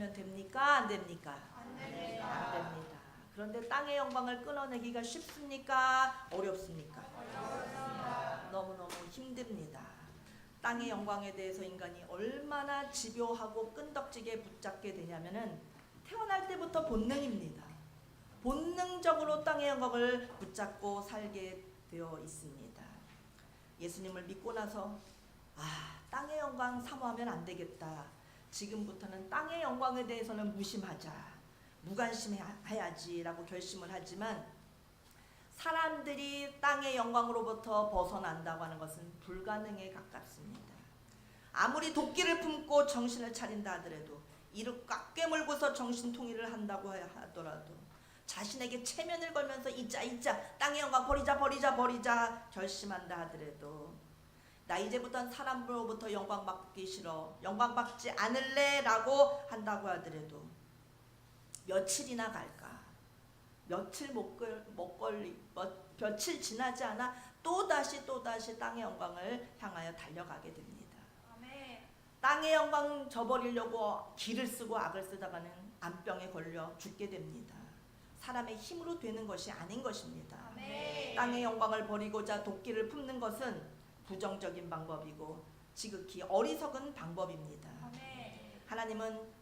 끊으면 됩니까? 안 됩니까? 안 됩니다. 안 됩니다. 그런데 땅의 영광을 끊어내기가 쉽습니까? 어렵습니까? 어렵습니다. 너무너무 힘듭니다. 땅의 영광에 대해서 인간이 얼마나 집요하고 끈덕지게 붙잡게 되냐면은 태어날 때부터 본능입니다. 본능적으로 땅의 영광을 붙잡고 살게 되어 있습니다. 예수님을 믿고 나서 땅의 영광 사모하면 안 되겠다. 지금부터는 땅의 영광에 대해서는 무심하자. 무관심해야지 라고 결심을 하지만 사람들이 땅의 영광으로부터 벗어난다고 하는 것은 불가능에 가깝습니다. 아무리 도끼를 품고 정신을 차린다 하더라도 이를 꽉 깨물고서 정신통일을 한다고 하더라도 자신에게 체면을 걸면서 잊자 땅의 영광 버리자 결심한다 하더라도 나 이제부터는 사람으로부터 영광 받기 싫어, 영광 받지 않을래 라고 한다고 하더라도 며칠이나 갈까, 며칠 지나지 않아 또다시 땅의 영광을 향하여 달려가게 됩니다. 아멘. 땅의 영광 저버리려고 기를 쓰고 악을 쓰다가는 암병에 걸려 죽게 됩니다. 사람의 힘으로 되는 것이 아닌 것입니다. 아멘. 땅의 영광을 버리고자 도끼를 품는 것은 부정적인 방법이고 지극히 어리석은 방법입니다. 아멘. 하나님은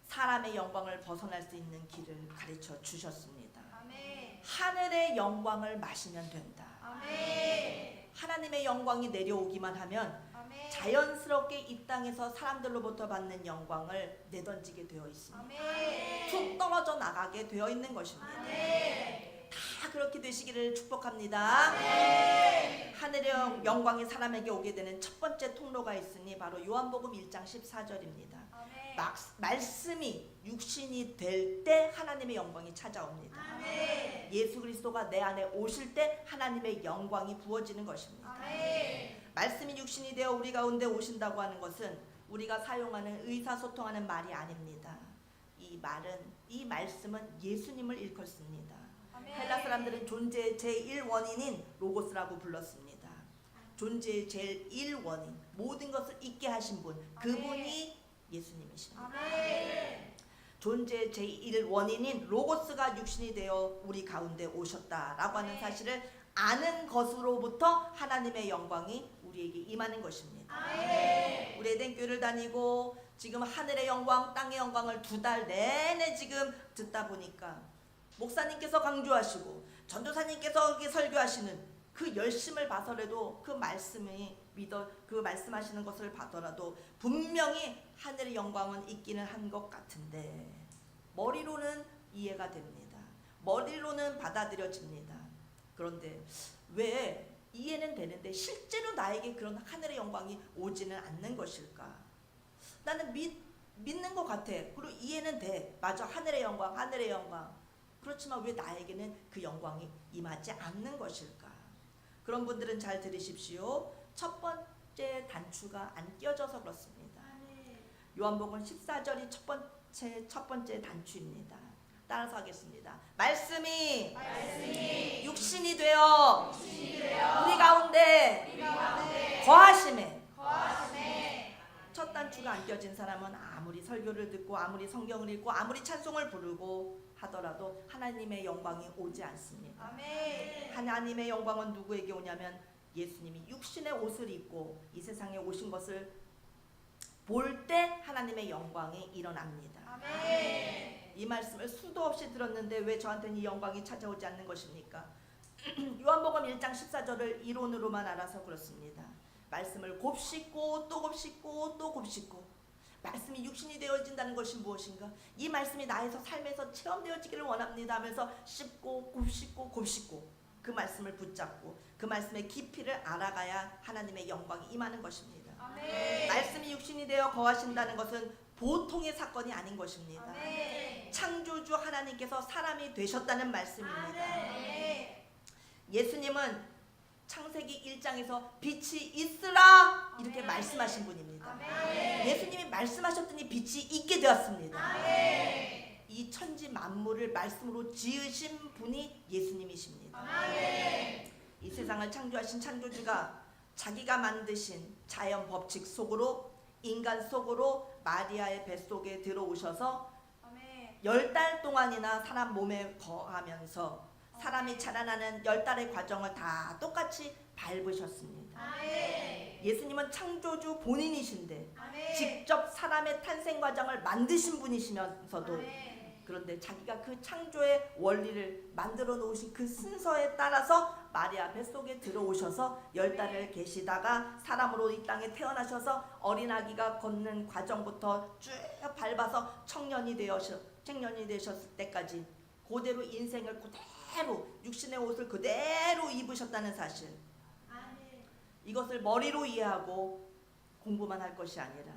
사람의 영광을 벗어날 수 있는 길을 가르쳐 주셨습니다. 아멘. 하늘의 영광을 마시면 된다. 아멘. 하나님의 영광이 내려오기만 하면 아멘. 자연스럽게 이 땅에서 사람들로부터 받는 영광을 내던지게 되어 있습니다. 아멘. 툭 떨어져 나가게 되어 있는 것입니다. 아멘. 다 그렇게 되시기를 축복합니다. 아멘. 하늘의 영광이 사람에게 오게 되는 첫 번째 통로가 있으니 바로 요한복음 1장 14절입니다. 아멘. 말씀이 육신이 될 때 하나님의 영광이 찾아옵니다. 아멘. 예수 그리스도가 내 안에 오실 때 하나님의 영광이 부어지는 것입니다. 아멘. 말씀이 육신이 되어 우리 가운데 오신다고 하는 것은 우리가 사용하는 의사소통하는 말이 아닙니다. 이 말씀은 예수님을 일컫습니다. 아멘. 헬라 사람들은 존재의 제1원인인 로고스라고 불렀습니다. 존재의 제1원인, 모든 것을 있게 하신 분, 그분이 예수님이십니다. 아멘. 존재의 제1원인인 로고스가 육신이 되어 우리 가운데 오셨다라고 하는 아멘. 사실을 아는 것으로부터 하나님의 영광이 우리에게 임하는 것입니다. 아멘. 우리 에덴 교회를 다니고 지금 하늘의 영광, 땅의 영광을 2달 내내 지금 듣다 보니까 목사님께서 강조하시고 전도사님께서 설교하시는 그 열심을 봐서라도 그 말씀하시는 것을 봐더라도 분명히 하늘의 영광은 있기는 한 것 같은데 머리로는 이해가 됩니다. 머리로는 받아들여집니다. 그런데 왜 이해는 되는데 실제로 나에게 그런 하늘의 영광이 오지는 않는 것일까? 나는 믿는 것 같아. 그리고 이해는 돼. 맞아, 하늘의 영광. 그렇지만 왜 나에게는 그 영광이 임하지 않는 것일까? 그런 분들은 잘 들으십시오. 첫 번째 단추가 안 껴져서 그렇습니다. 요한복음 14절이 첫 번째 단추입니다. 따라서 하겠습니다. 말씀이 육신이 되어 우리 가운데 거하심에 첫 단추가 안 껴진 사람은 아무리 설교를 듣고 아무리 성경을 읽고 아무리 찬송을 부르고 하더라도 하나님의 영광이 오지 않습니다. 아멘. 하나님의 영광은 누구에게 오냐면 예수님이 육신의 옷을 입고 이 세상에 오신 것을 볼 때 하나님의 영광이 일어납니다. 아멘. 이 말씀을 수도 없이 들었는데 왜 저한테는 이 영광이 찾아오지 않는 것입니까? 요한복음 1장 14절을 이론으로만 알아서 그렇습니다. 말씀을 곱씹고 또 곱씹고 또 곱씹고 말씀이 육신이 되어진다는 것이 무엇인가? 이 말씀이 나에서 삶에서 체험되어지기를 원합니다 하면서 씹고 곱씹고 그 말씀을 붙잡고 그 말씀의 깊이를 알아가야 하나님의 영광이 임하는 것입니다. 아멘. 말씀이 육신이 되어 거하신다는 것은 보통의 사건이 아닌 것입니다. 아멘. 창조주 하나님께서 사람이 되셨다는 말씀입니다. 아멘. 예수님은 창세기 1장에서 빛이 있으라 이렇게 아멘. 말씀하신 분입니다. 아멘. 예수님이 말씀하셨더니 빛이 있게 되었습니다. 아멘. 이 천지 만물을 말씀으로 지으신 분이 예수님이십니다. 아멘. 이 세상을 창조하신 창조주가 자기가 만드신 자연 법칙 속으로 인간 속으로 마리아의 뱃속에 들어오셔서 아멘. 10달 동안이나 사람 몸에 거하면서 사람이 자라나는 10달의 과정을 다 똑같이 밟으셨습니다. 아멘. 예수님은 창조주 본인이신데 아멘. 직접 사람의 탄생 과정을 만드신 분이시면서도 아멘. 그런데 자기가 그 창조의 원리를 만들어 놓으신 그 순서에 따라서 마리아 뱃속에 들어오셔서 10달을 계시다가 사람으로 이 땅에 태어나셔서 어린아기가 걷는 과정부터 쭉 밟아서 청년이 되셨을 때까지 그대로 인생을 그대로 육신의 옷을 그대로 입으셨다는 사실, 아멘. 이것을 머리로 이해하고 공부만 할 것이 아니라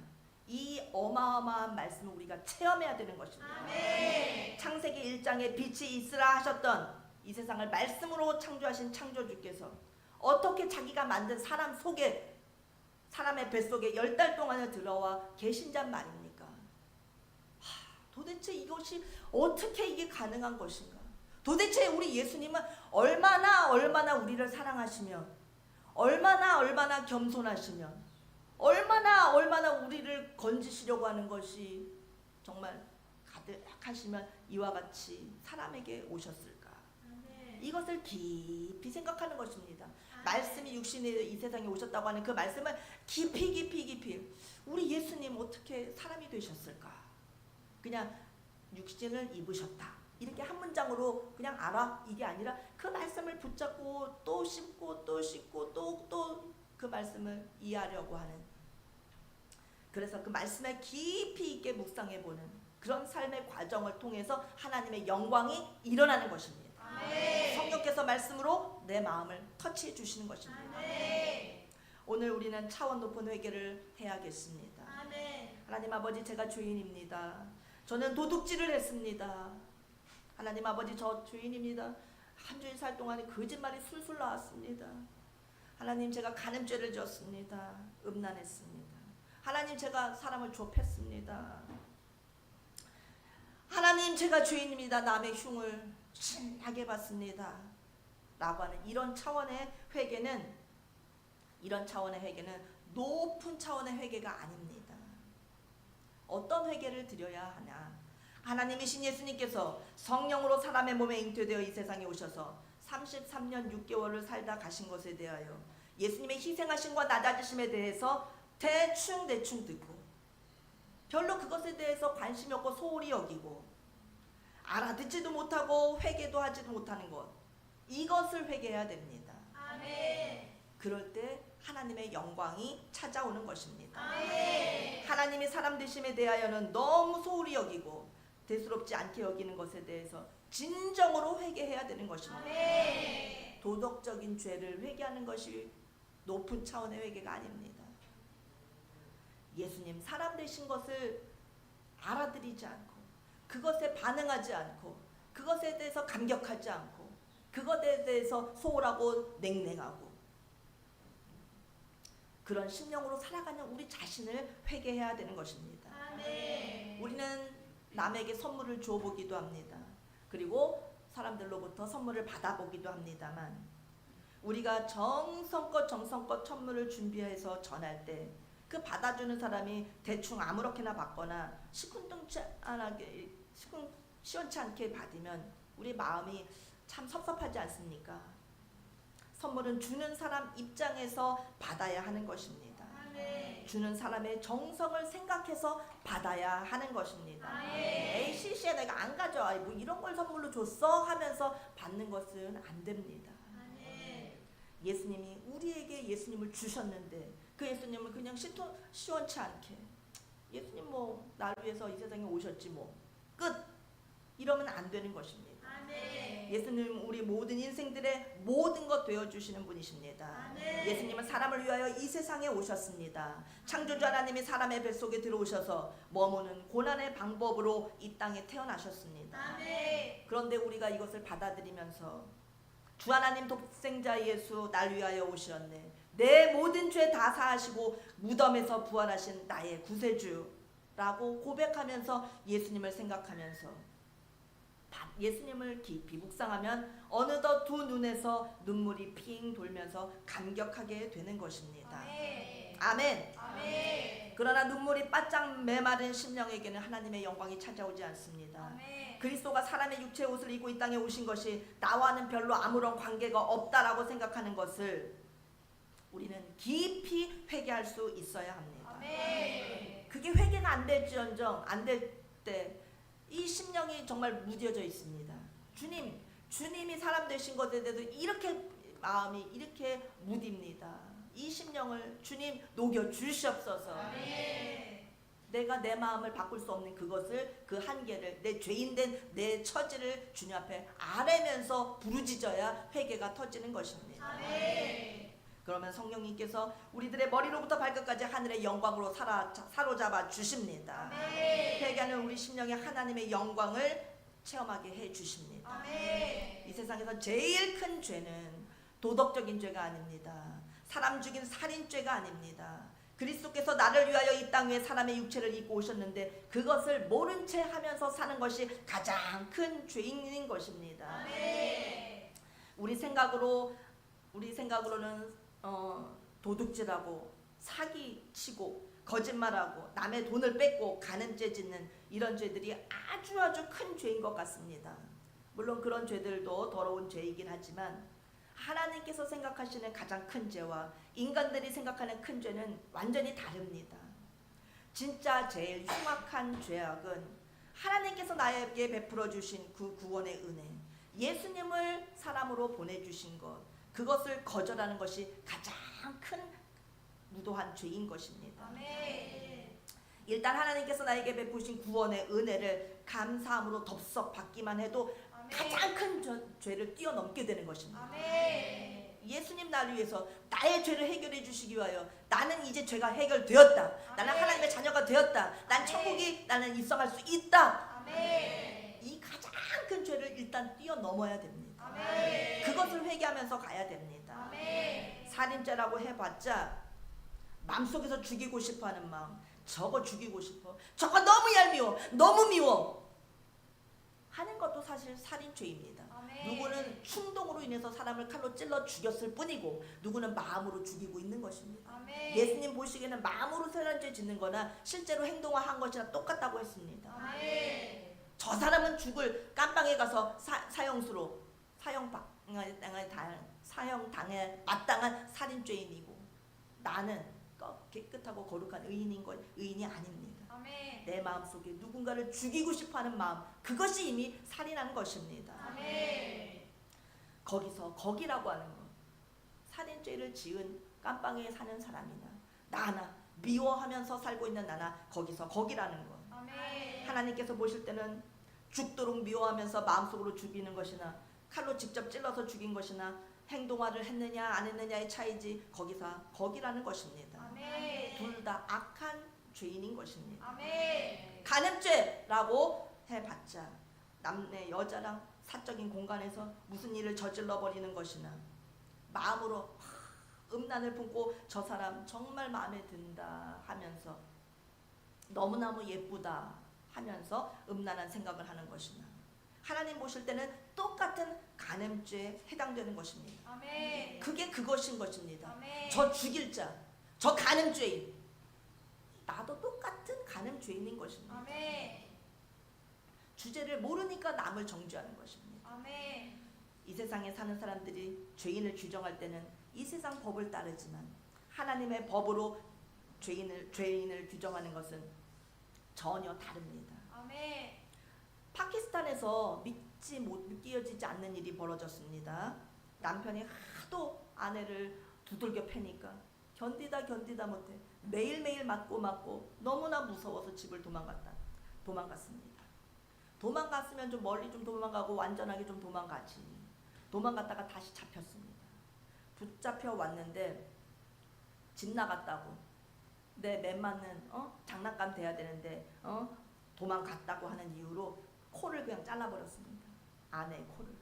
이 어마어마한 말씀을 우리가 체험해야 되는 것입니다. 아멘. 창세기 1장에 빛이 있으라 하셨던 이 세상을 말씀으로 창조하신 창조주께서 어떻게 자기가 만든 사람 속에, 사람의 뱃속에 10달 동안을 들어와 계신 잔 말입니까? 도대체 이것이 어떻게 이게 가능한 것인가? 도대체 우리 예수님은 얼마나 우리를 사랑하시며 얼마나 겸손하시며 얼마나 우리를 건지시려고 하는 것이 정말 가득하시면 이와 같이 사람에게 오셨을까? 아멘. 이것을 깊이 생각하는 것입니다. 말씀이 육신의 이 세상에 오셨다고 하는 그 말씀을 깊이 우리 예수님 어떻게 사람이 되셨을까? 그냥 육신을 입으셨다 이렇게 한 문장으로 그냥 알아 이게 아니라 그 말씀을 붙잡고 또 씹고 또 그 말씀을 이해하려고 하는, 그래서 그 말씀에 깊이 있게 묵상해보는 그런 삶의 과정을 통해서 하나님의 영광이 일어나는 것입니다. 아멘. 성령께서 말씀으로 내 마음을 터치해 주시는 것입니다. 아멘. 오늘 우리는 차원 높은 회개를 해야겠습니다. 아멘. 하나님 아버지, 제가 주인입니다. 저는 도둑질을 했습니다. 하나님 아버지, 저 주인입니다. 한 주일 살 동안에 거짓말이 술술 나왔습니다. 하나님, 제가 간음죄를 지었습니다. 음란했습니다. 하나님, 제가 사람을 좁혔습니다. 하나님, 제가 주인입니다. 남의 흉을 신나게 봤습니다. 라고 하는 이런 차원의 회개는 높은 차원의 회개가 아닙니다. 어떤 회개를 드려야 하냐? 하나님이신 예수님께서 성령으로 사람의 몸에 잉태되어 이 세상에 오셔서 33년 6개월을 살다 가신 것에 대하여 예수님의 희생하심과 낮아지심에 대해서 대충 듣고 별로 그것에 대해서 관심이 없고 소홀히 여기고 알아듣지도 못하고 회개도 하지도 못하는 것, 이것을 회개해야 됩니다. 아멘. 그럴 때 하나님의 영광이 찾아오는 것입니다. 아멘. 하나님이 사람 되심에 대하여는 너무 소홀히 여기고 대수롭지 않게 여기는 것에 대해서 진정으로 회개해야 되는 것입니다. 아멘. 도덕적인 죄를 회개하는 것이 높은 차원의 회개가 아닙니다. 예수님 사람 되신 것을 알아들이지 않고 그것에 반응하지 않고 그것에 대해서 감격하지 않고 그것에 대해서 소홀하고 냉랭하고 그런 심령으로 살아가는 우리 자신을 회개해야 되는 것입니다. 아멘. 우리는 남에게 선물을 줘보기도 합니다. 그리고 사람들로부터 선물을 받아보기도 합니다만 우리가 정성껏 선물을 준비해서 전할 때 그 받아주는 사람이 대충 아무렇게나 받거나 시원치 않게 받으면 우리 마음이 참 섭섭하지 않습니까? 선물은 주는 사람 입장에서 받아야 하는 것입니다. 아멘. 주는 사람의 정성을 생각해서 받아야 하는 것입니다. 아멘. 에이 시시해 내가 안 가져와 뭐 이런 걸 선물로 줬어 하면서 받는 것은 안 됩니다. 아멘. 예수님이 우리에게 예수님을 주셨는데 그 예수님을 그냥 시원치 않게 예수님 뭐 나를 위해서 이 세상에 오셨지 뭐 끝 이러면 안 되는 것입니다. 아멘. 예수님은 우리 모든 인생들의 모든 것 되어주시는 분이십니다. 아멘. 예수님은 사람을 위하여 이 세상에 오셨습니다. 창조주 하나님이 사람의 뱃속에 들어오셔서 머무는 고난의 방법으로 이 땅에 태어나셨습니다. 아멘. 그런데 우리가 이것을 받아들이면서 주 하나님 독생자 예수 날 위하여 오셨네. 내 모든 죄 다 사하시고 무덤에서 부활하신 나의 구세주라고 고백하면서 예수님을 생각하면서 예수님을 깊이 묵상하면 어느덧 두 눈에서 눈물이 핑 돌면서 감격하게 되는 것입니다. 아멘. 아멘. 아멘. 그러나 눈물이 바짝 메마른 심령에게는 하나님의 영광이 찾아오지 않습니다. 아멘. 그리스도가 사람의 육체의 옷을 입고 이 땅에 오신 것이 나와는 별로 아무런 관계가 없다라고 생각하는 것을 우리는 깊이 회개할 수 있어야 합니다. 아멘. 그게 회개가 안 될지언정 안 될 때 이 심령이 정말 무뎌져 있습니다. 주님이 사람 되신 것에 대해서 이렇게 마음이 이렇게 무딥니다. 이 심령을 주님 녹여 주시옵소서. 아멘. 내가 내 마음을 바꿀 수 없는 그것을 그 한계를 내 죄인된 내 처지를 주님 앞에 아뢰면서 부르짖어야 회개가 터지는 것입니다. 아멘. 그러면 성령님께서 우리들의 머리로부터 발끝까지 하늘의 영광으로 사로잡아 주십니다. 아멘. 회개하는 우리 심령에 하나님의 영광을 체험하게 해 주십니다. 아멘. 이 세상에서 제일 큰 죄는 도덕적인 죄가 아닙니다. 사람 죽인 살인죄가 아닙니다. 그리스도께서 나를 위하여 이 땅 위에 사람의 육체를 입고 오셨는데 그것을 모른 채 하면서 사는 것이 가장 큰 죄인 것입니다. 아멘. 우리 생각으로는 도둑질하고 사기치고 거짓말하고 남의 돈을 뺏고 간음죄 짓는 이런 죄들이 아주 큰 죄인 것 같습니다. 물론 그런 죄들도 더러운 죄이긴 하지만 하나님께서 생각하시는 가장 큰 죄와 인간들이 생각하는 큰 죄는 완전히 다릅니다. 진짜 제일 흉악한 죄악은 하나님께서 나에게 베풀어 주신 그 구원의 은혜, 예수님을 사람으로 보내주신 것, 그것을 거절하는 것이 가장 큰 무도한 죄인 것입니다. 아멘. 일단 하나님께서 나에게 베푸신 구원의 은혜를 감사함으로 덥석 받기만 해도 가장 큰 죄를 뛰어넘게 되는 것입니다. 아멘. 예수님 나를 위해서 나의 죄를 해결해 주시기 위하여 나는 이제 죄가 해결되었다. 나는 하나님의 자녀가 되었다. 난 천국이 나는 입성할 수 있다. 아멘. 이 가장 큰 죄를 일단 뛰어넘어야 됩니다. 아멘. 그것을 회개하면서 가야 됩니다. 아멘. 살인죄라고 해봤자 마음속에서 죽이고 싶어하는 마음, 저거 죽이고 싶어, 저거 너무 얄미워, 너무 미워 하는 것도 사실 살인죄입니다. 아멘. 누구는 충동으로 인해서 사람을 칼로 찔러 죽였을 뿐이고 누구는 마음으로 죽이고 있는 것입니다. 아멘. 예수님 보시기에는 마음으로 살인죄 짓는 거나 실제로 행동화한 것이나 똑같다고 했습니다. 아멘. 저 사람은 죽을 깜빵에 가서 사형당해 마땅한 살인죄인이고 나는 깨끗하고 거룩한 의인이 아닙니다. 아멘. 내 마음속에 누군가를 죽이고 싶어하는 마음, 그것이 이미 살인한 것입니다. 아멘. 거기라고 하는 것, 살인죄를 지은 깜빵에 사는 사람이나 나나 미워하면서 살고 있는 나나 거기라는 것. 아멘. 하나님께서 보실 때는 죽도록 미워하면서 마음속으로 죽이는 것이나 칼로 직접 찔러서 죽인 것이나 행동화를 했느냐 안 했느냐의 차이지 거기라는 것입니다. 아멘. 둘 다 악한 죄인인 것입니다. 아멘. 간음죄라고 해봤자 남녀 여자랑 사적인 공간에서 무슨 일을 저질러 버리는 것이나 마음으로 음란을 품고 저 사람 정말 마음에 든다 하면서 너무너무 예쁘다 하면서 음란한 생각을 하는 것이나 하나님 보실 때는 똑같은 간음죄에 해당되는 것입니다. 아멘. 그게 그것인 것입니다. 아멘. 저 죽일 자, 저 간음죄인, 나도 똑같은 간음죄인인 것입니다. 아멘. 주제를 모르니까 남을 정죄하는 것입니다. 아멘. 이 세상에 사는 사람들이 죄인을 규정할 때는 이 세상 법을 따르지만 하나님의 법으로 죄인을 규정하는 것은 전혀 다릅니다. 아멘. 파키스탄에서 믿겨지지 않는 일이 벌어졌습니다. 남편이 하도 아내를 두들겨 패니까 견디다 못해 매일매일 맞고 너무나 무서워서 집을 도망갔습니다. 도망갔으면 좀 멀리 좀 도망가고 완전하게 좀 도망가지. 도망갔다가 다시 잡혔습니다. 붙잡혀 왔는데 집 나갔다고 내 맴맞는 장난감 돼야 되는데 도망갔다고 하는 이유로 코를 그냥 잘라버렸습니다. 아내의 코를.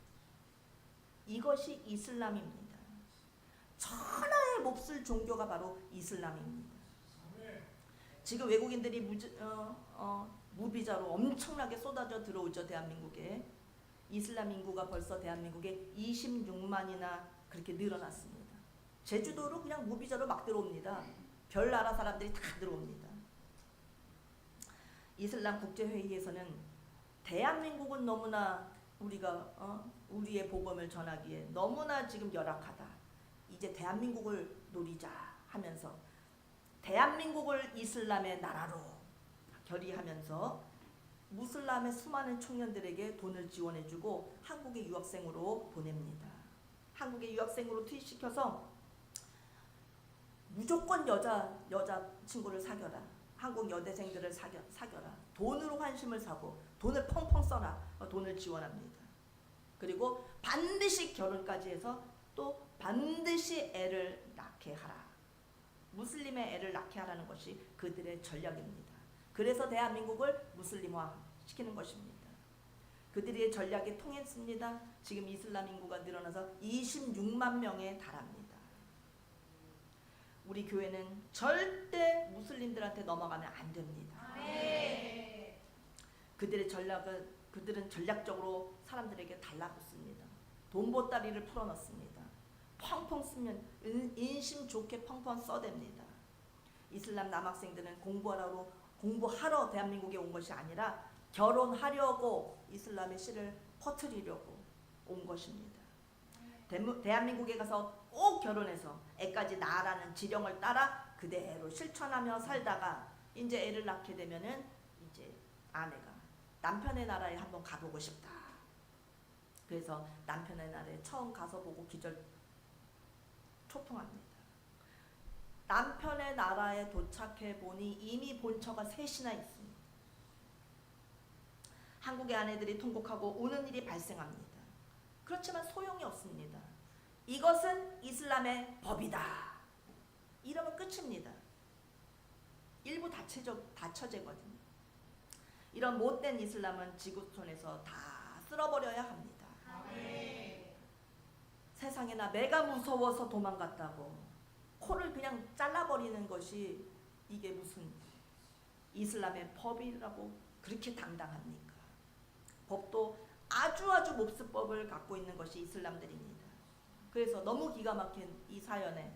이것이 이슬람입니다. 천하의 몹쓸 종교가 바로 이슬람입니다. 지금 외국인들이 무비자로 엄청나게 쏟아져 들어오죠. 대한민국에. 이슬람 인구가 벌써 대한민국에 26만이나 그렇게 늘어났습니다. 제주도로 그냥 무비자로 막 들어옵니다. 별 나라 사람들이 다 들어옵니다. 이슬람 국제회의에서는 대한민국은 너무나 우리가 우리의 복음을 전하기에 너무나 지금 열악하다. 이제 대한민국을 노리자 하면서 대한민국을 이슬람의 나라로 결의하면서 무슬람의 수많은 청년들에게 돈을 지원해주고 한국의 유학생으로 보냅니다. 한국의 유학생으로 투입시켜서 무조건 여자 친구를 사겨라. 한국 여대생들을 사겨라. 돈으로 환심을 사고 돈을 펑펑 써라. 돈을 지원합니다. 그리고 반드시 결혼까지 해서 또 반드시 애를 낳게 하라. 무슬림의 애를 낳게 하라는 것이 그들의 전략입니다. 그래서 대한민국을 무슬림화 시키는 것입니다. 그들의 전략이 통했습니다. 지금 이슬람 인구가 늘어나서 26만 명에 달합니다. 우리 교회는 절대 무슬림들한테 넘어가면 안 됩니다. 그들은 전략적으로 사람들에게 달라붙습니다. 돈보따리를 풀어넣습니다. 펑펑 쓰면 인심 좋게 펑펑 써댑니다. 이슬람 남학생들은 공부하러 대한민국에 온 것이 아니라 결혼하려고 이슬람의 씨를 퍼뜨리려고 온 것입니다. 대한민국에 가서 꼭 결혼해서 애까지 낳으라는 지령을 따라 그대로 실천하며 살다가 이제 애를 낳게 되면은 이제 아내가 남편의 나라에 한번 가보고 싶다. 그래서 남편의 나라에 처음 가서 보고 초통합니다. 남편의 나라에 도착해 보니 이미 본처가 셋이나 있습니다. 한국의 아내들이 통곡하고 우는 일이 발생합니다. 그렇지만 소용이 없습니다. 이것은 이슬람의 법이다. 이러면 끝입니다. 일부 다처제거든요. 이런 못된 이슬람은 지구촌에서 다 쓸어버려야 합니다. 세상에나 매가 무서워서 도망갔다고 코를 그냥 잘라버리는 것이 이게 무슨 이슬람의 법이라고 그렇게 당당합니까? 법도 아주 몹쓸법을 갖고 있는 것이 이슬람들입니다. 그래서 너무 기가 막힌 이 사연에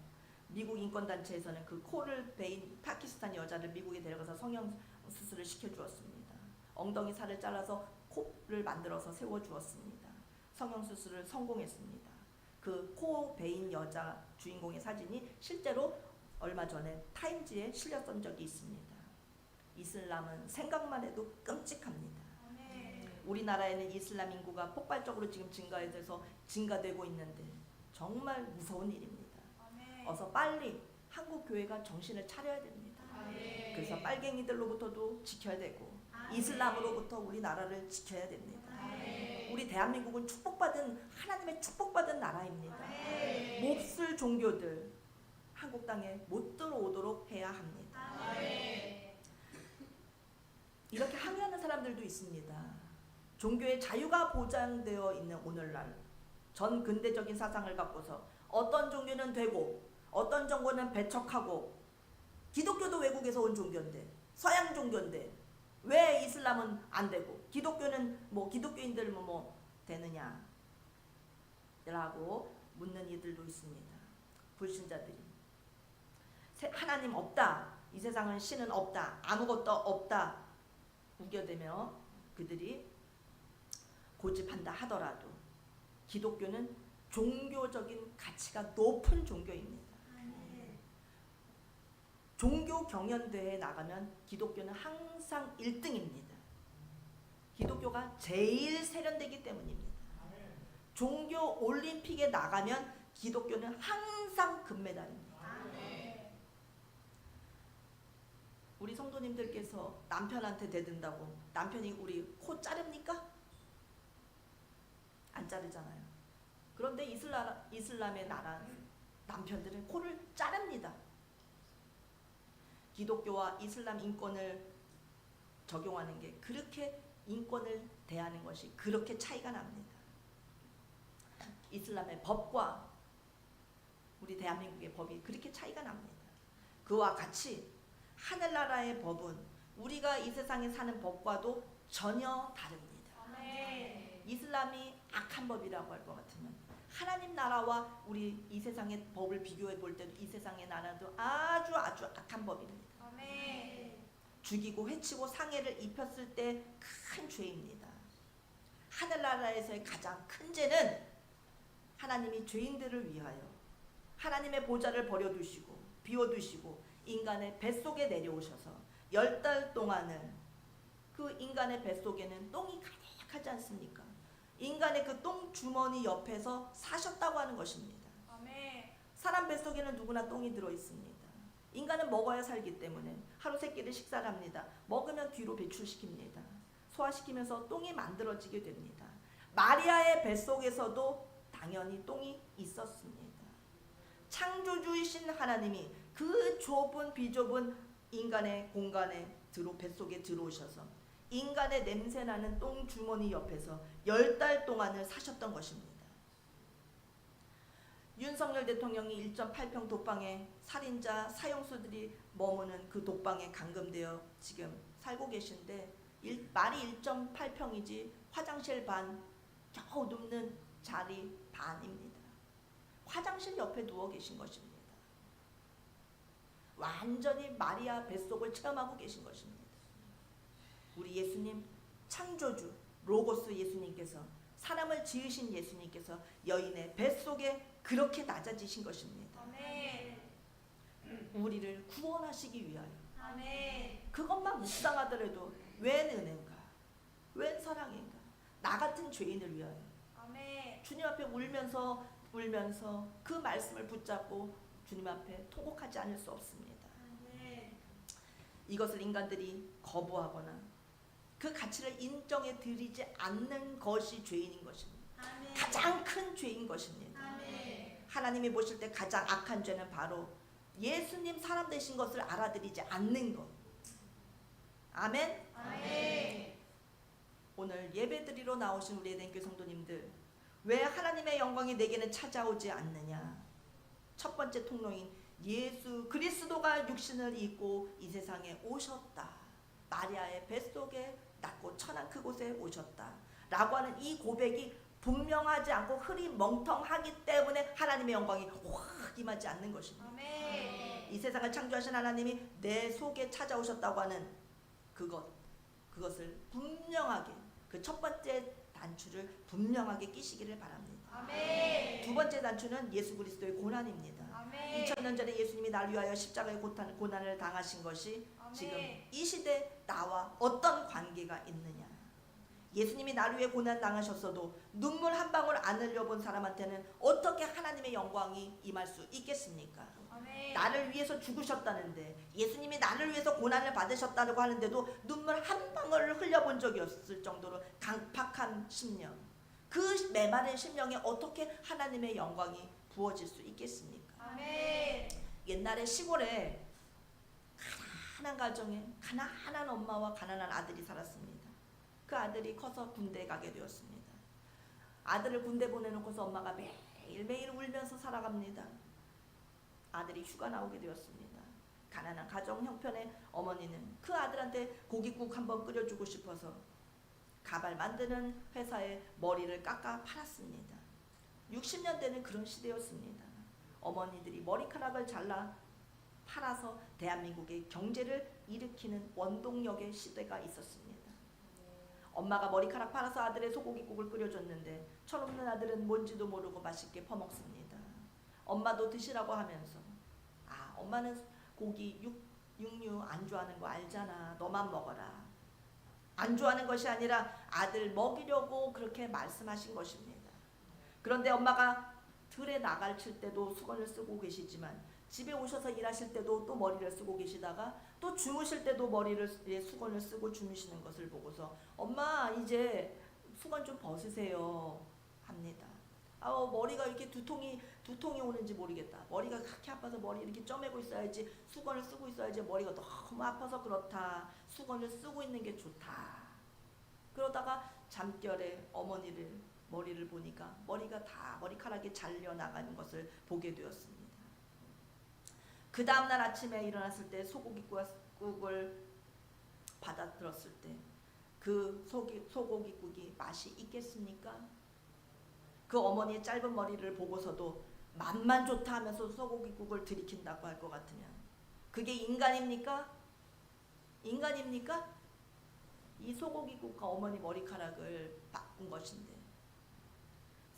미국 인권단체에서는 그 코를 베인 파키스탄 여자를 미국에 데려가서 성형수술을 시켜주었습니다. 엉덩이 살을 잘라서 코를 만들어서 세워주었습니다. 성형수술을 성공했습니다. 그 코 베인 여자 주인공의 사진이 실제로 얼마 전에 타임즈에 실렸던 적이 있습니다. 이슬람은 생각만 해도 끔찍합니다. 우리나라에는 이슬람 인구가 폭발적으로 지금 증가되고 있는데 정말 무서운 일입니다. 어서 빨리 한국 교회가 정신을 차려야 됩니다. 그래서 빨갱이들로부터도 지켜야 되고 이슬람으로부터 우리나라를 지켜야 됩니다. 우리 대한민국은 하나님의 축복받은 나라입니다. 몹쓸 종교들 한국 땅에 못 들어오도록 해야 합니다. 이렇게 항의하는 사람들도 있습니다. 종교의 자유가 보장되어 있는 오늘날 전 근대적인 사상을 갖고서 어떤 종교는 되고 어떤 종교는 배척하고 기독교도 외국에서 온 종교인데 서양 종교인데 왜 이슬람은 안 되고 기독교는 기독교인들 되느냐 라고 묻는 이들도 있습니다. 불신자들이 하나님 없다, 이 세상은 신은 없다, 아무것도 없다 우겨대며 그들이 고집한다 하더라도 기독교는 종교적인 가치가 높은 종교입니다. 종교 경연대회에 나가면 기독교는 항상 1등입니다. 기독교가 제일 세련되기 때문입니다. 종교 올림픽에 나가면 기독교는 항상 금메달입니다. 우리 성도님들께서 남편한테 대든다고 남편이 우리 코 자릅니까? 안 자르잖아요. 그런데 이슬람의 나라 남편들은 코를 자릅니다. 기독교와 이슬람 인권을 적용하는 게 그렇게 인권을 대하는 것이 그렇게 차이가 납니다. 이슬람의 법과 우리 대한민국의 법이 그렇게 차이가 납니다. 그와 같이 하늘나라의 법은 우리가 이 세상에 사는 법과도 전혀 다릅니다. 이슬람이 악한 법이라고 할 것 같으면 하나님 나라와 우리 이 세상의 법을 비교해 볼 때도 이 세상의 나라도 아주 악한 법입니다. 죽이고 해치고 상해를 입혔을 때 큰 죄입니다. 하늘나라에서의 가장 큰 죄는 하나님이 죄인들을 위하여 하나님의 보좌를 버려두시고 비워두시고 인간의 뱃속에 내려오셔서 10달 동안을 그 인간의 뱃속에는 똥이 가득하지 않습니까? 인간의 그 똥 주머니 옆에서 사셨다고 하는 것입니다. 아멘. 사람 뱃속에는 누구나 똥이 들어있습니다. 인간은 먹어야 살기 때문에 하루 세 끼를 식사를 합니다. 먹으면 뒤로 배출시킵니다. 소화시키면서 똥이 만들어지게 됩니다. 마리아의 뱃속에서도 당연히 똥이 있었습니다. 창조주이신 하나님이 그 좁은 비좁은 인간의 공간에 뱃속에 들어오셔서 인간의 냄새나는 똥 주머니 옆에서 10달 동안을 사셨던 것입니다. 윤석열 대통령이 1.8평 독방에 살인자 사형수들이 머무는 그 독방에 감금되어 지금 살고 계신데 말이 1.8평이지 화장실 반 겨우 눕는 자리 반입니다. 화장실 옆에 누워 계신 것입니다. 완전히 마리아 뱃속을 체험하고 계신 것입니다. 우리 예수님 창조주 로고스 예수님께서 사람을 지으신 예수님께서 여인의 뱃속에 그렇게 낮아지신 것입니다. 아멘. 우리를 구원하시기 위하여. 아멘. 그것만 묵상하더라도 웬 은혜인가, 웬 사랑인가, 나 같은 죄인을 위하여 아멘. 주님 앞에 울면서 그 말씀을 붙잡고 주님 앞에 통곡하지 않을 수 없습니다. 아멘. 이것을 인간들이 거부하거나 그 가치를 인정해 드리지 않는 것이 죄인인 것입니다. 아멘. 가장 큰 죄인 것입니다. 아멘. 하나님이 보실 때 가장 악한 죄는 바로 예수님 사람 되신 것을 알아들이지 않는 것. 아멘. 아멘. 오늘 예배드리러 나오신 우리 에덴교회 성도님들, 왜 하나님의 영광이 내게는 찾아오지 않느냐? 첫 번째 통로인 예수 그리스도가 육신을 입고 이 세상에 오셨다. 마리아의 뱃속에 낮고 천한 그곳에 오셨다 라고 하는 이 고백이 분명하지 않고 흐리멍텅하기 때문에 하나님의 영광이 확 임하지 않는 것입니다. 아멘. 이 세상을 창조하신 하나님이 내 속에 찾아오셨다고 하는 그것을 분명하게, 그 첫 번째 단추를 분명하게 끼시기를 바랍니다. 아멘. 두 번째 단추는 예수 그리스도의 고난입니다. 아멘. 2000년 전에 예수님이 날 위하여 십자가의 고난을 당하신 것이 아멘. 지금 이 시대 나와 어떤 관계가 있느냐? 예수님이 나를 위해 고난 당하셨어도 눈물 한 방울 안 흘려본 사람한테는 어떻게 하나님의 영광이 임할 수 있겠습니까? 아멘. 나를 위해서 죽으셨다는데, 예수님이 나를 위해서 고난을 받으셨다고 하는데도 눈물 한 방울을 흘려본 적이 없을 정도로 강팍한 심령, 그 메마른 심령에 어떻게 하나님의 영광이 부어질 수 있겠습니까? 아멘. 옛날에 시골에 가난한 가정에 가난한 엄마와 가난한 아들이 살았습니다. 그 아들이 커서 군대에 가게 되었습니다. 아들을 군대 보내놓고서 엄마가 매일매일 울면서 살아갑니다. 아들이 휴가 나오게 되었습니다. 가난한 가정 형편의 어머니는 그 아들한테 고깃국 한번 끓여주고 싶어서 가발 만드는 회사에 머리를 깎아 팔았습니다. 60년대는 그런 시대였습니다. 어머니들이 머리카락을 잘라 팔아서 대한민국의 경제를 일으키는 원동력의 시대가 있었습니다. 엄마가 머리카락 팔아서 아들의 소고기국을 끓여줬는데 철없는 아들은 뭔지도 모르고 맛있게 퍼먹습니다. 엄마도 드시라고 하면서, 엄마는 고기 육류 안 좋아하는 거 알잖아, 너만 먹어라. 안 좋아하는 것이 아니라 아들 먹이려고 그렇게 말씀하신 것입니다. 그런데 엄마가 들에 나갈 칠 때도 수건을 쓰고 계시지만 집에 오셔서 일하실 때도 또 머리를 쓰고 계시다가 또 주무실 때도 수건을 쓰고 주무시는 것을 보고서 엄마 이제 수건 좀 벗으세요 합니다. 머리가 이렇게 두통이 오는지 모르겠다. 머리가 그렇게 아파서 머리 이렇게 쪼매고 있어야지, 수건을 쓰고 있어야지, 머리가 너무 아파서 그렇다. 수건을 쓰고 있는 게 좋다. 그러다가 잠결에 어머니를 머리를 보니까 머리카락이 잘려 나가는 것을 보게 되었습니다. 그 다음날 아침에 일어났을 때 소고기국을 받아들었을 때 그 소고기국이 맛이 있겠습니까? 그 어머니의 짧은 머리를 보고서도 맛만 좋다 하면서 소고기국을 들이킨다고 할 것 같으면 그게 인간입니까? 인간입니까? 이 소고기국과 어머니 머리카락을 바꾼 것인데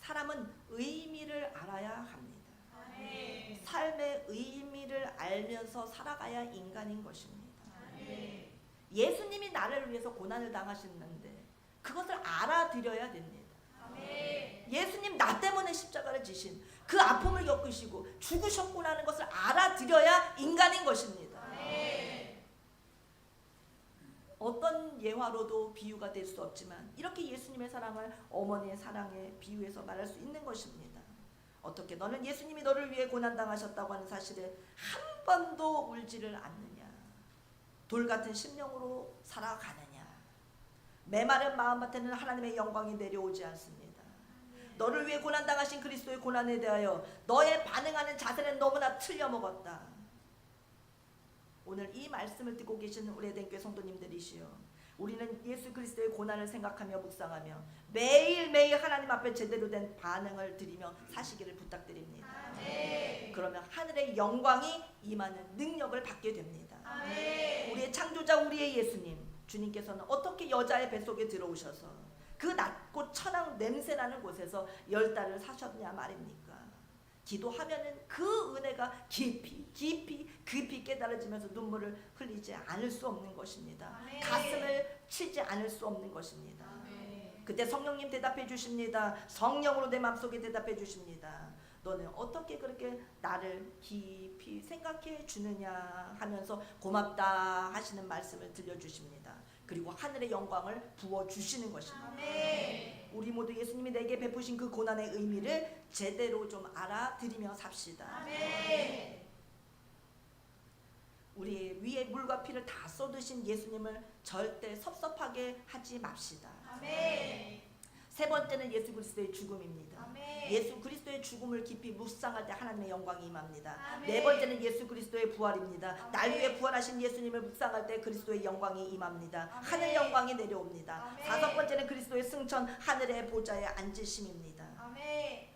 사람은 의미를 알아야 합니다. 아멘. 삶의 의미를 알면서 살아가야 인간인 것입니다. 아멘. 예수님이 나를 위해서 고난을 당하셨는데 그것을 알아들여야 됩니다. 아멘. 예수님 나 때문에 십자가를 지신 그 아픔을 겪으시고 죽으셨구나는 것을 알아들여야 인간인 것입니다. 아멘. 어떤 예화로도 비유가 될 수 없지만 이렇게 예수님의 사랑을 어머니의 사랑에 비유해서 말할 수 있는 것입니다. 어떻게 너는 예수님이 너를 위해 고난당하셨다고 하는 사실에 한 번도 울지를 않느냐? 돌같은 심령으로 살아가느냐? 메마른 마음밭에는 하나님의 영광이 내려오지 않습니다. 너를 위해 고난당하신 그리스도의 고난에 대하여 너의 반응하는 자세는 너무나 틀려먹었다. 오늘 이 말씀을 듣고 계시는 우리 에덴교회 성도님들이시여, 우리는 예수 그리스도의 고난을 생각하며 묵상하며 매일매일 하나님 앞에 제대로 된 반응을 드리며 사시기를 부탁드립니다. 아멘. 그러면 하늘의 영광이 임하는 능력을 받게 됩니다. 아멘. 우리의 창조자 우리의 예수님 주님께서는 어떻게 여자의 뱃속에 들어오셔서 그 낮고 천황 냄새나는 곳에서 10달을 사셨냐 말입니까? 기도하면은 그 은혜가 깊이 깨달아지면서 눈물을 흘리지 않을 수 없는 것입니다. 아멘. 가슴을 치지 않을 수 없는 것입니다. 아멘. 그때 성령님 대답해 주십니다. 성령으로 내 마음속에 대답해 주십니다. 너는 어떻게 그렇게 나를 깊이 생각해 주느냐 하면서 고맙다 하시는 말씀을 들려주십니다. 그리고 하늘의 영광을 부어주시는 것입니다. 아멘. 우리 모두 예수님이 내게 베푸신 그 고난의 의미를 제대로 좀 알아들이며 삽시다. 아멘. 우리 위에 물과 피를 다 쏟으신 예수님을 절대 섭섭하게 하지 맙시다. 아멘. 세 번째는 예수 그리스도의 죽음입니다. 아멘. 예수 그리스도의 죽음을 깊이 묵상할 때 하나님의 영광이 임합니다. 아멘. 네 번째는 예수 그리스도의 부활입니다. 아멘. 날 위해 부활하신 예수님을 묵상할 때 그리스도의 영광이 임합니다. 아멘. 하늘 영광이 내려옵니다. 아멘. 다섯 번째는 그리스도의 승천, 하늘의 보좌에 앉으심입니다. 아멘.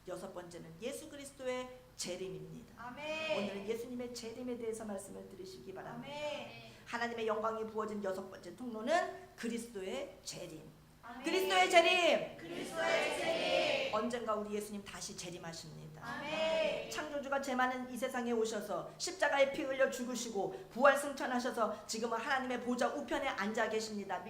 여섯 번째는 예수 그리스도의 재림입니다. 아멘. 오늘은 예수님의 재림에 대해서 말씀을 들으시기 바랍니다. 아멘. 하나님의 영광이 부어진 여섯 번째 통로는 그리스도의 재림. 아멘. 그리스도의 재림. 그리스도의 재림. 언젠가 우리 예수님 다시 재림하십니다. 아멘. 창조주가 죄 많은 이 세상에 오셔서 십자가에 피 흘려 죽으시고 부활 승천하셔서 지금은 하나님의 보좌 우편에 앉아 계십니다.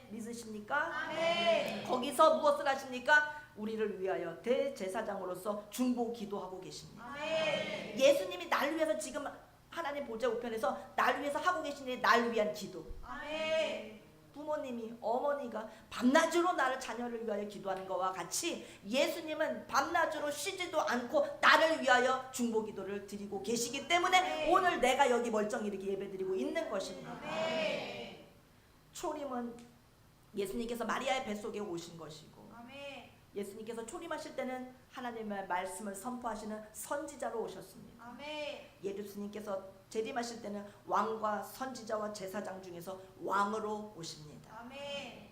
믿으십니까? 아멘. 거기서 무엇을 하십니까? 우리를 위하여 대제사장으로서 중보 기도하고 계십니다. 아멘. 예수님이 날 위해서 지금 하나님 보좌 우편에서 날 위해서 하고 계시니 날 위한 기도. 아멘. 부모님이 어머니가 밤낮으로 나를 자녀를 위하여 기도하는 것과 같이 예수님은 밤낮으로 쉬지도 않고 나를 위하여 중보 기도를 드리고 계시기 때문에 오늘 내가 여기 멀쩡히 이렇게 예배드리고 있는 것입니다. 아멘. 초림은 예수님께서 마리아의 뱃속에 오신 것이고 아멘. 예수님께서 초림하실 때는 하나님의 말씀을 선포하시는 선지자로 오셨습니다. 아멘. 예수님께서 재림하실 때는 왕과 선지자와 제사장 중에서 왕으로 오십니다. 아멘.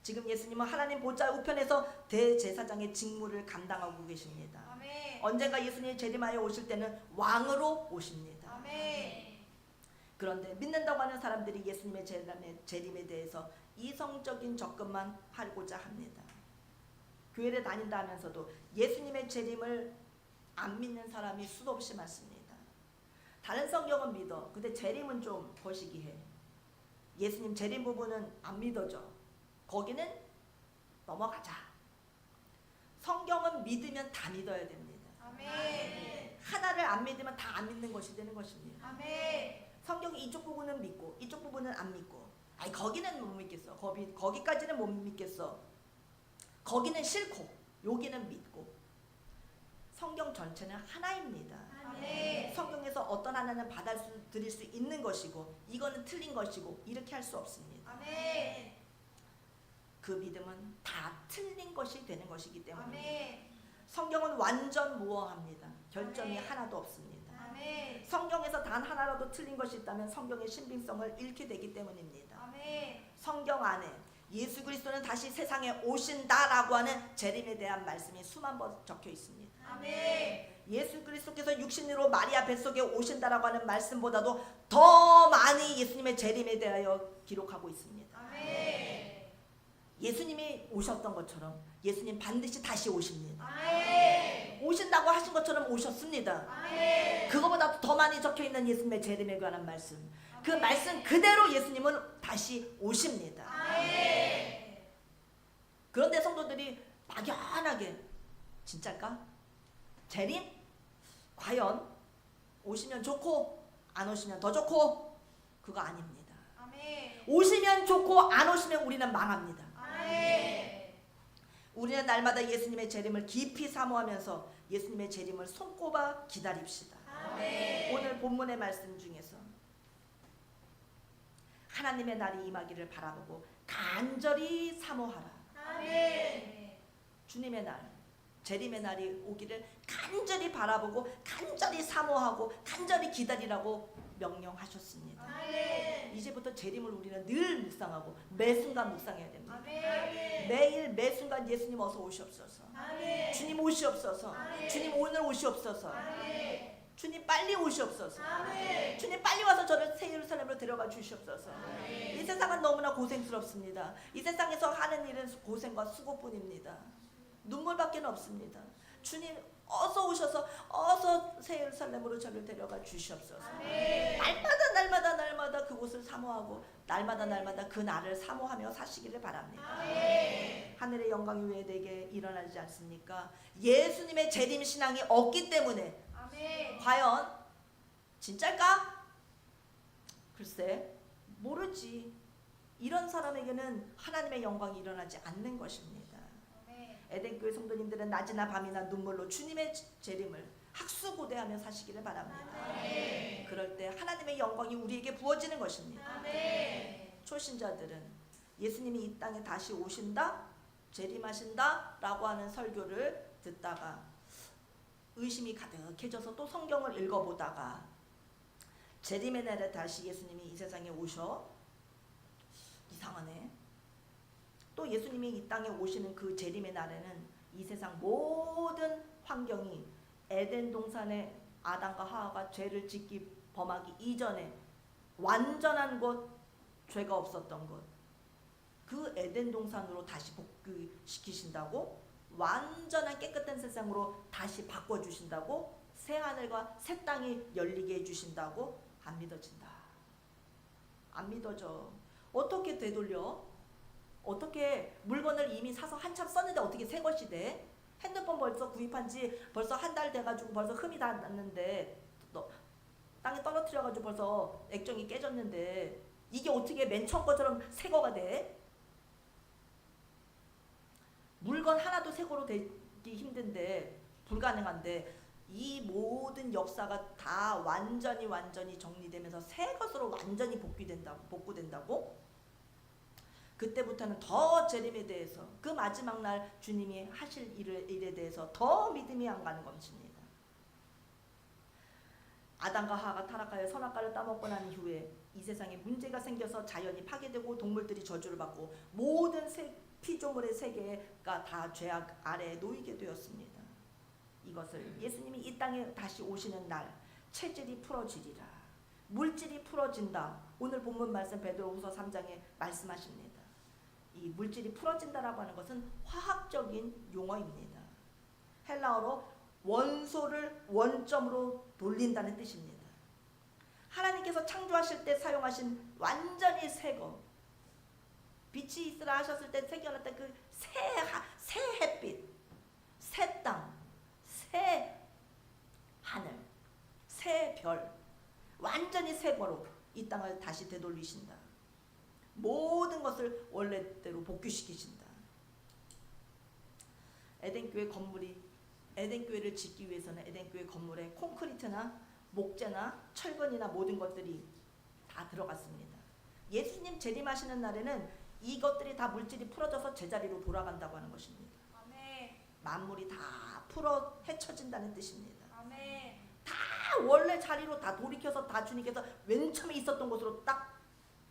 지금 예수님은 하나님 보좌 우편에서 대제사장의 직무를 감당하고 계십니다. 아멘. 언젠가 예수님이 재림하여 오실 때는 왕으로 오십니다. 아멘. 그런데 믿는다고 하는 사람들이 예수님의 재림에 대해서 이성적인 접근만 하고자 합니다. 교회를 다닌다 하면서도 예수님의 재림을 안 믿는 사람이 수도 없이 많습니다. 다른 성경은 믿어. 근데 재림은 좀 거시기해. 예수님 재림 부분은 안 믿어져. 거기는 넘어가자. 성경은 믿으면 다 믿어야 됩니다. 아멘. 하나를 안 믿으면 다 안 믿는 것이 되는 것입니다. 아멘. 성경이 이쪽 부분은 믿고 이쪽 부분은 안 믿고, 아니 거기는 못 믿겠어. 거기까지는 못 믿겠어. 거기는 싫고 여기는 믿고. 성경 전체는 하나입니다. 아멘. 성경에서 어떤 하나는 받아들일 수 있는 것이고 이거는 틀린 것이고 이렇게 할 수 없습니다. 아멘. 그 믿음은 다 틀린 것이 되는 것이기 때문에 아멘. 성경은 완전 무어합니다. 결점이 아멘. 하나도 없습니다. 아멘. 성경에서 단 하나라도 틀린 것이 있다면 성경의 신빙성을 잃게 되기 때문입니다. 아멘. 성경 안에 예수 그리스도는 다시 세상에 오신다라고 하는 재림에 대한 말씀이 수만 번 적혀 있습니다. 아멘. 예수 그리스도께서 육신으로 마리아 뱃속에 오신다라고 하는 말씀보다도 더 많이 예수님의 재림에 대하여 기록하고 있습니다. 아멘. 예수님이 오셨던 것처럼 예수님 반드시 다시 오십니다. 아멘. 오신다고 하신 것처럼 오셨습니다. 아멘. 그거보다 더 많이 적혀 있는 예수님의 재림에 관한 말씀, 그 말씀 그대로 예수님은 다시 오십니다. 아멘. 그런데 성도들이 막연하게 진짜일까? 재림? 과연 오시면 좋고 안 오시면 더 좋고? 그거 아닙니다. 아멘. 오시면 좋고 안 오시면 우리는 망합니다. 아멘. 우리는 날마다 예수님의 재림을 깊이 사모하면서 예수님의 재림을 손꼽아 기다립시다. 아멘. 오늘 본문의 말씀 중에서 하나님의 날이 임하기를 바라보고 간절히 사모하라. 아멘. 주님의 날, 재림의 날이 오기를 간절히 바라보고 간절히 사모하고 간절히 기다리라고 명령하셨습니다. 아멘. 이제부터 재림을 우리는 늘 묵상하고 매 순간 묵상해야 됩니다. 아멘. 매일 매 순간 예수님 어서 오시옵소서. 아멘. 주님 오시옵소서. 아멘. 주님 오늘 오시옵소서. 아멘. 주님 빨리 오시옵소서. 아멘. 주님 빨리 와서 저를 새 예루살렘으로 데려가 주시옵소서. 아멘. 이 세상은 너무나 고생스럽습니다. 이 세상에서 하는 일은 고생과 수고뿐입니다. 눈물밖에 없습니다. 주님 어서 오셔서 어서 새 예루살렘으로 저를 데려가 주시옵소서. 아멘. 날마다 그곳을 사모하고 날마다 그 날을 사모하며 사시기를 바랍니다. 아멘. 하늘의 영광이 왜 내게 일어나지 않습니까? 예수님의 재림 신앙이 없기 때문에. 아멘. 과연 진짜일까? 글쎄 모르지. 이런 사람에게는 하나님의 영광이 일어나지 않는 것입니다. 아멘. 에덴교회 성도님들은 낮이나 밤이나 눈물로 주님의 재림을 학수고대하며 사시기를 바랍니다. 아멘. 그럴 때 하나님의 영광이 우리에게 부어지는 것입니다. 아멘. 초신자들은 예수님이 이 땅에 다시 오신다, 재림하신다 라고 하는 설교를 듣다가 의심이 가득해져서 또 성경을 읽어보다가 재림의 날에 다시 예수님이 이 세상에 오셔 이상하네. 또 예수님이 이 땅에 오시는 그 재림의 날에는 이 세상 모든 환경이 에덴 동산에 아담과 하와가 죄를 짓기 범하기 이전에 완전한 곳, 죄가 없었던 곳, 그 에덴 동산으로 다시 복귀시키신다고, 완전한 깨끗한 세상으로 다시 바꿔주신다고, 새 하늘과 새 땅이 열리게 해주신다고 안 믿어진다. 안 믿어져. 어떻게 되돌려? 어떻게 물건을 이미 사서 한참 썼는데 어떻게 새 것이 돼? 핸드폰 벌써 구입한 지 벌써 한 달 돼가지고 벌써 흠이 다 났는데 땅에 떨어뜨려가지고 벌써 액정이 깨졌는데 이게 어떻게 맨 처음 것처럼 새 거가 돼? 물건 하나도 새 거로 되기 힘든데, 불가능한데 이 모든 역사가 다 완전히 정리되면서 새 것으로 완전히 복구된다고? 그때부터는 더 재림에 대해서, 그 마지막 날 주님이 하실 일에 대해서 더 믿음이 안 가는 것입니다. 아담과 하와가 타락하여 선악과를 따먹고 난 이후에 이 세상에 문제가 생겨서 자연이 파괴되고 동물들이 저주를 받고 모든 피조물의 세계가 다 죄악 아래에 놓이게 되었습니다. 이것을 예수님이 이 땅에 다시 오시는 날 체질이 풀어지리라, 물질이 풀어진다. 오늘 본문 말씀 베드로후서 3장에 말씀하십니다. 이 물질이 풀어진다라고 하는 것은 화학적인 용어입니다. 헬라어로 원소를 원점으로 돌린다는 뜻입니다. 하나님께서 창조하실 때 사용하신 완전히 새 것, 빛이 있으라 하셨을 때 새겨놨던 그 새 햇빛, 새 땅, 새 하늘, 새 별, 완전히 새 거로 이 땅을 다시 되돌리신다. 모든 것을 원래대로 복귀시키신다. 에덴교회를 짓기 위해서는 에덴교회 건물에 콘크리트나 목재나 철근이나 모든 것들이 다 들어갔습니다. 예수님 재림하시는 날에는 이것들이 다 물질이 풀어져서 제자리로 돌아간다고 하는 것입니다. 아멘. 만물이 다 풀어 헤쳐진다는 뜻입니다. 아멘. 다 원래 자리로 다 돌이켜서 다 주님께서 맨 처음에 있었던 곳으로 딱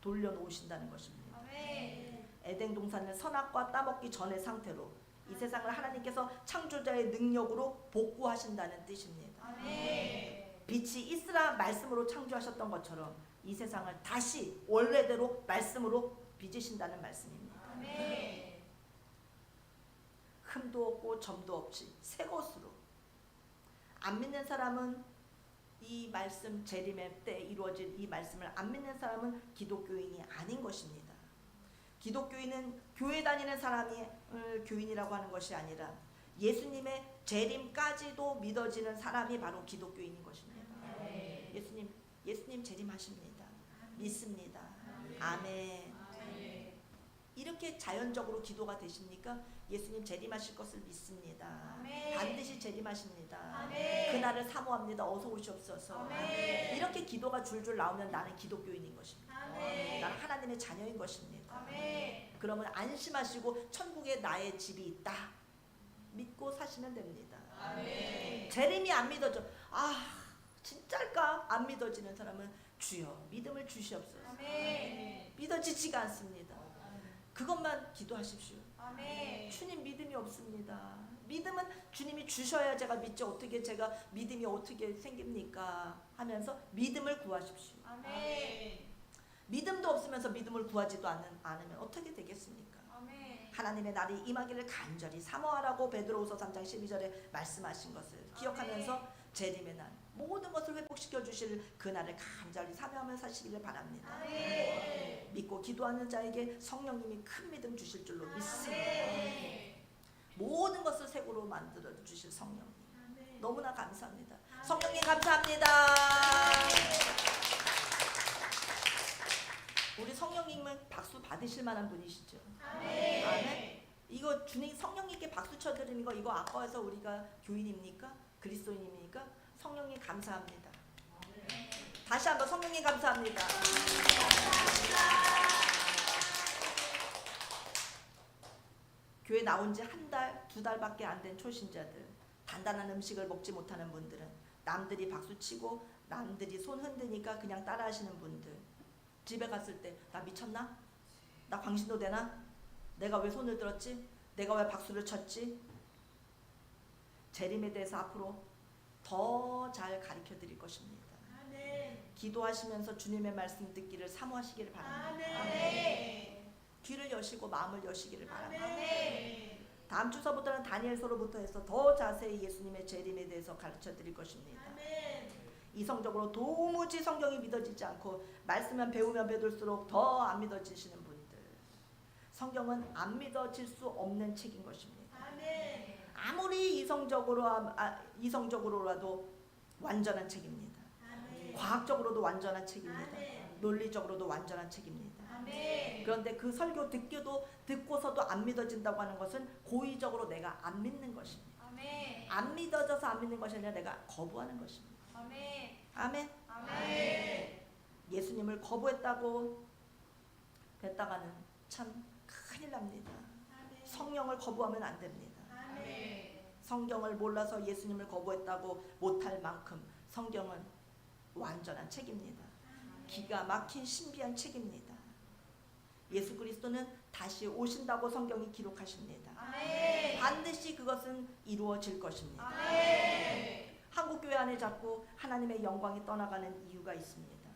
돌려놓으신다는 것입니다. 아멘. 에덴 동산을 선악과 따먹기 전의 상태로 이 세상을 하나님께서 창조자의 능력으로 복구하신다는 뜻입니다. 아멘. 빛이 있으라 말씀으로 창조하셨던 것처럼 이 세상을 다시 원래대로 말씀으로 빚으신다는 말씀입니다. 아멘. 흠도 없고 점도 없이 새 것으로. 안 믿는 사람은 이 말씀 재림의 때 이루어질 이 말씀을 안 믿는 사람은 기독교인이 아닌 것입니다. 기독교인은 교회 다니는 사람이 교인이라고 하는 것이 아니라 예수님의 재림까지도 믿어지는 사람이 바로 기독교인인 것입니다. 예수님 재림하십니다. 믿습니다. 아멘. 이렇게 자연적으로 기도가 되십니까? 예수님 재림하실 것을 믿습니다. 아멘. 반드시 재림하십니다. 아멘. 그날을 사모합니다. 어서 오시옵소서. 아멘. 이렇게 기도가 줄줄 나오면 나는 기독교인인 것입니다. 아멘. 나는 하나님의 자녀인 것입니다. 아멘. 그러면 안심하시고 천국에 나의 집이 있다 믿고 사시면 됩니다. 아멘. 재림이 안 믿어져. 진짜일까? 안 믿어지는 사람은 주여 믿음을 주시옵소서. 아멘. 믿어지지가 않습니다. 그것만 기도하십시오. 아멘. 주님 믿음이 없습니다. 믿음은 주님이 주셔야 제가 믿지 어떻게 제가 믿음이 어떻게 생깁니까? 하면서 믿음을 구하십시오. 아멘. 믿음도 없으면서 믿음을 구하지도 않으면 어떻게 되겠습니까? 아멘. 하나님의 날이 임하기를 간절히 사모하라고 베드로후서 3장 12절에 말씀하신 것을 기억하면서 재림의 날 모든 것을 회복시켜 주실 그날을 간절히 사모하며 사시기를 바랍니다. 아멘. 믿고 기도하는 자에게 성령님이 큰 믿음 주실 줄로 믿습니다. 아멘. 모든 것을 색으로 만들어 주실 성령님 아멘. 너무나 감사합니다. 아멘. 성령님 감사합니다. 우리 성령님은 박수 받으실 만한 분이시죠. 아멘. 아멘. 이거 주님 성령님께 박수 쳐드리는 거 이거 아까워서 우리가 교인입니까? 그리스도인입니까? 성령님 감사합니다. 다시 한번 성령님 감사합니다. 교회 나온 지 한 달, 두 달밖에 안 된 초신자들, 단단한 음식을 먹지 못하는 분들은 남들이 박수치고 남들이 손 흔드니까 그냥 따라하시는 분들, 집에 갔을 때 나 미쳤나? 나 광신도 되나? 내가 왜 손을 들었지? 내가 왜 박수를 쳤지? 재림에 대해서 앞으로 더 잘 가르쳐 드릴 것입니다. 아멘. 기도하시면서 주님의 말씀 듣기를 사모하시기를 바랍니다. 아멘. 귀를 여시고 마음을 여시기를 바랍니다. 아멘. 다음 주서부터는 다니엘서로부터 해서 더 자세히 예수님의 재림에 대해서 가르쳐 드릴 것입니다. 아멘. 이성적으로 도무지 성경이 믿어지지 않고 말씀만 배우면 배울수록 더 안 믿어지시는 분들, 성경은 안 믿어질 수 없는 책인 것입니다. 아멘. 아무리 이성적으로라도 완전한 책입니다. 아멘. 과학적으로도 완전한 책입니다. 아멘. 논리적으로도 완전한 책입니다. 아멘. 그런데 그 설교 듣고서도 안 믿어진다고 하는 것은 고의적으로 내가 안 믿는 것입니다. 아멘. 안 믿어져서 안 믿는 것이 아니라 내가 거부하는 것입니다. 아멘. 아멘. 아멘. 예수님을 거부했다고 했다가는 참 큰일 납니다. 아멘. 성령을 거부하면 안 됩니다. 아멘. 성경을 몰라서 예수님을 거부했다고 못할 만큼 성경은 완전한 책입니다. 기가 막힌 신비한 책입니다. 예수 그리스도는 다시 오신다고 성경이 기록하십니다. 아멘. 반드시 그것은 이루어질 것입니다. 아멘. 한국교회 안에 자꾸 하나님의 영광이 떠나가는 이유가 있습니다.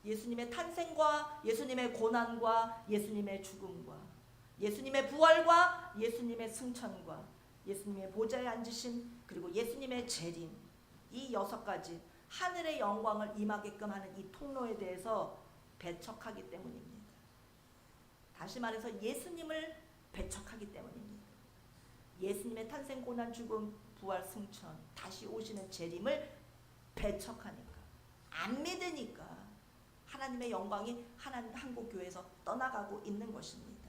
예수님의 탄생과 예수님의 고난과 예수님의 죽음과 예수님의 부활과 예수님의 승천과 예수님의 보좌에 앉으심 그리고 예수님의 재림, 이 6가지 하늘의 영광을 임하게끔 하는 이 통로에 대해서 배척하기 때문입니다. 다시 말해서 예수님을 배척하기 때문입니다. 예수님의 탄생, 고난, 죽음, 부활, 승천, 다시 오시는 재림을 배척하니까, 안 믿으니까 하나님의 영광이 한국교회에서 떠나가고 있는 것입니다.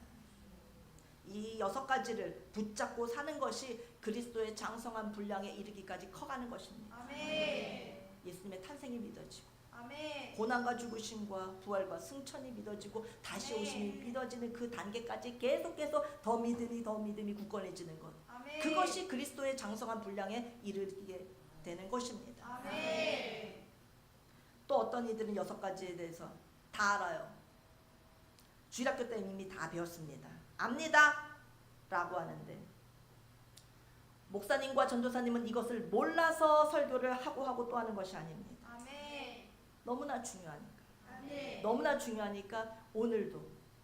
이 6가지를 붙잡고 사는 것이 그리스도의 장성한 분량에 이르기까지 커가는 것입니다. 아멘. 예수님의 탄생이 믿어지고 아멘. 고난과 죽으심과 부활과 승천이 믿어지고 다시 아멘. 오심이 믿어지는 그 단계까지 계속해서 더 믿음이 굳건해지는 것, 아멘. 그것이 그리스도의 장성한 분량에 이르게 되는 것입니다. 아멘. 또 어떤 이들은 6가지에 대해서 다 알아요. 주일학교 때 이미 다 배웠습니다. 압니다 라고 하는데 목사님과 전도사님은 이것을 몰라서 설교를 하고 또 하는 것이 아닙니다. 아멘. 너무나 중요하니까. 아멘. 너무나 중요하니까 오늘도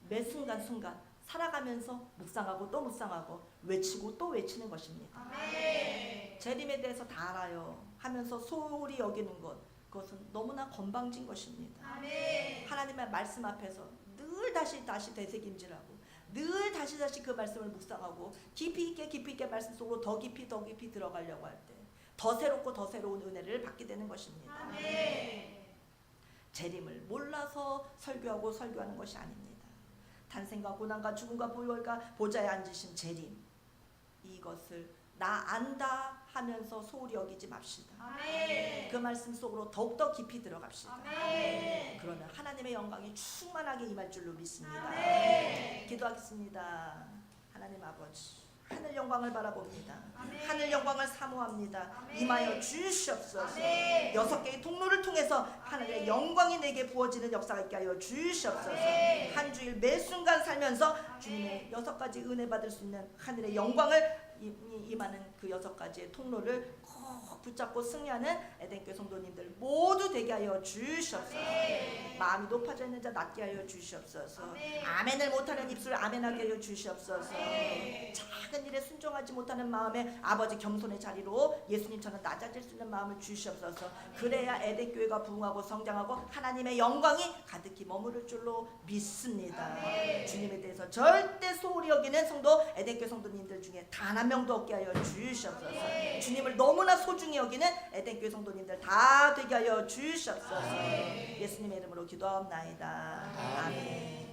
매 순간순간 살아가면서 묵상하고 또 묵상하고 외치고 또 외치는 것입니다. 아멘. 재림에 대해서 다 알아요 하면서 소홀히 여기는 것, 그것은 너무나 건방진 것입니다. 아멘. 하나님의 말씀 앞에서 늘 다시 되새김질하고 늘 다시 그 말씀을 묵상하고 깊이 있게 말씀 속으로 더 깊이 들어가려고 할 때 더 새롭고 더 새로운 은혜를 받게 되는 것입니다. 아멘. 재림을 몰라서 설교하는 것이 아닙니다. 탄생과 고난과 죽음과 부활과 보좌에 앉으신 재림, 이것을 나 안다 하면서 소홀히 여기지 맙시다. 아멘. 그 말씀 속으로 더욱더 깊이 들어갑시다. 아멘. 그러면 하나님의 영광이 충만하게 임할 줄로 믿습니다. 아멘. 기도하겠습니다. 하나님 아버지, 하늘 영광을 바라봅니다. 아멘. 하늘 영광을 사모합니다. 아멘. 임하여 주시옵소서. 아멘. 6개의 통로를 통해서 하늘의 영광이 내게 부어지는 역사가 있게 하여 주시옵소서. 아멘. 한 주일 매 순간 살면서 아멘. 주님의 6가지 은혜 받을 수 있는 하늘의 영광을 임하는 그 6가지의 통로를 꼭 붙잡고 승리하는 에덴교회 성도님들 모두 되게 하여 주시옵소서. 아멘. 마음이 높아져 있는 자 낮게 하여 주시옵소서. 아멘. 아멘을 못하는 입술 아멘하게 하여 주시옵소서. 아멘. 작은 일에 순종하지 못하는 마음에 아버지 겸손의 자리로 예수님처럼 낮아질 수 있는 마음을 주시옵소서. 그래야 에덴교회가 부흥하고 성장하고 하나님의 영광이 가득히 머무를 줄로 믿습니다. 아멘. 주님에 대해서 절대 소홀히 여기는 성도 에덴교회 성도님들 중에 단 한 명도 없게 하여 주시옵소서. 아멘. 주님을 너무나 소중히 여기는 에덴교회 성도님들 다 되게 하여 주시옵소서. 아멘. 예수님의 이름으로 기도하옵나이다. 아멘.